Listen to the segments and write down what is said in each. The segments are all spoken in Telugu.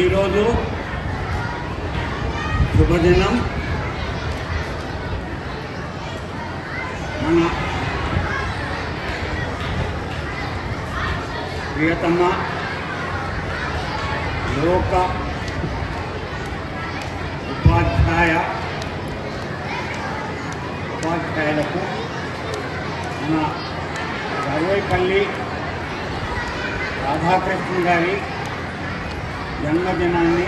ఈరోజు శుభదినం. మన ప్రియతమ లోక ఉపాధ్యాయులకు మన సర్వేపల్లి రాధాకృష్ణ గారి జన్మదినాన్ని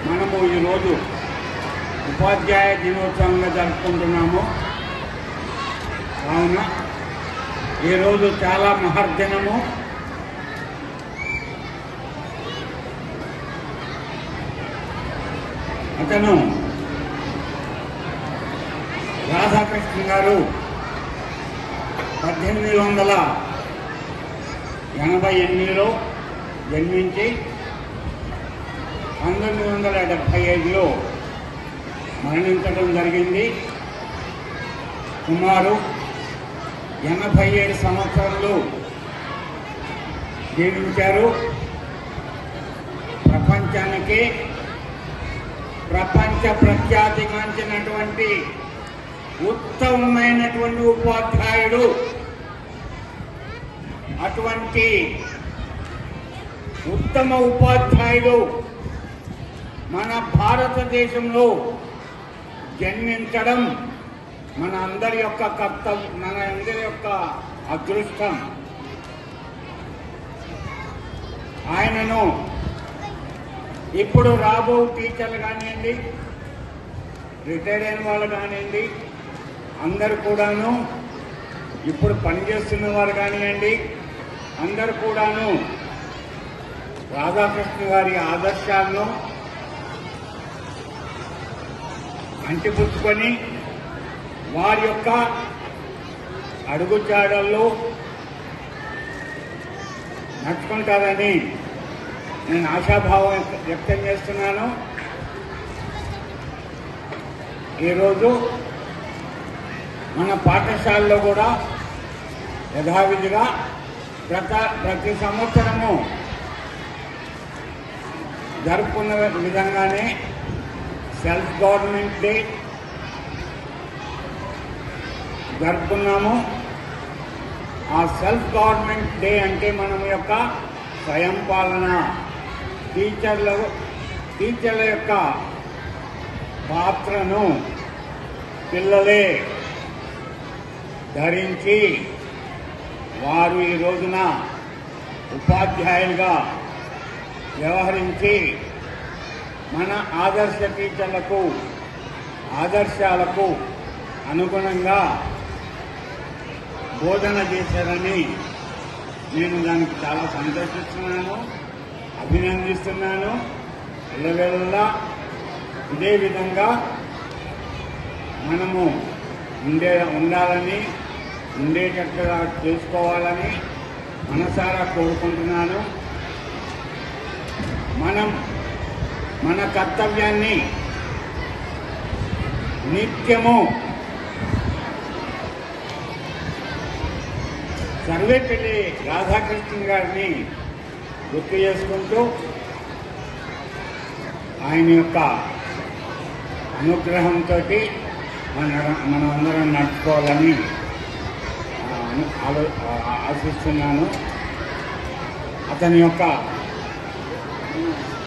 మనము ఈరోజు ఉపాధ్యాయ దినోత్సవంగా జరుపుకుంటున్నాము. కావున ఈరోజు చాలా మహర్దినము. అతను రాధాకృష్ణ గారు 1888లో జన్మించి 1975లో మరణించడం జరిగింది. సుమారు 87 సంవత్సరాలు జీవించారు. ప్రపంచ ప్రఖ్యాతిగాంచినటువంటి ఉత్తమమైనటువంటి ఉపాధ్యాయుడు. అటువంటి ఉత్తమ ఉపాధ్యాయుడు మన భారతదేశంలో జన్మించడం మన అందరి యొక్క కర్తవ్యం, మన అందరి యొక్క అదృష్టం. ఆయనను ఇప్పుడు రాబో టీచర్లు కానివ్వండి, రిటైర్డ్ అయిన వాళ్ళు కానివ్వండి, అందరు కూడాను, ఇప్పుడు పనిచేస్తున్న వారు కానివ్వండి, అందరు కూడాను రాధాకృష్ణ గారి ఆదర్శాలను అంటిపుచ్చుకొని వారి యొక్క అడుగుజాడల్లో నడుచుకుంటారని నేను ఆశాభావం వ్యక్తం చేస్తున్నాను. ఈరోజు మన పాఠశాలలో కూడా యథావిధిగా ప్రతి సంవత్సరము జరుపుకున్న విధంగానే సెల్ఫ్ గవర్నమెంట్ డే జరుపుకున్నాము. ఆ సెల్ఫ్ గవర్నమెంట్ డే అంటే మనం యొక్క స్వయం పాలన, టీచర్ల యొక్క పాత్రను పిల్లలే ధరించి వారు ఈ రోజున ఉపాధ్యాయులుగా వ్యవహరించి మన ఆదర్శ టీచర్లకు ఆదర్శాలకు అనుగుణంగా బోధన చేశారని నేను దానికి చాలా సంతోషిస్తున్నాను, అభినందిస్తున్నాను. ఇళ్ళవేళలా ఇదే విధంగా మనము ఉండాలని, ఉండేటట్టుగా చేసుకోవాలని మనసారా కోరుకుంటున్నాను. మన కర్తవ్యాన్ని నిత్యము సర్వేపల్లి రాధాకృష్ణ గారిని గుర్తు చేసుకుంటూ ఆయన యొక్క అనుగ్రహంతో మనం అందరం నడుచుకోవాలని ఆశిస్తున్నాను. అతని యొక్క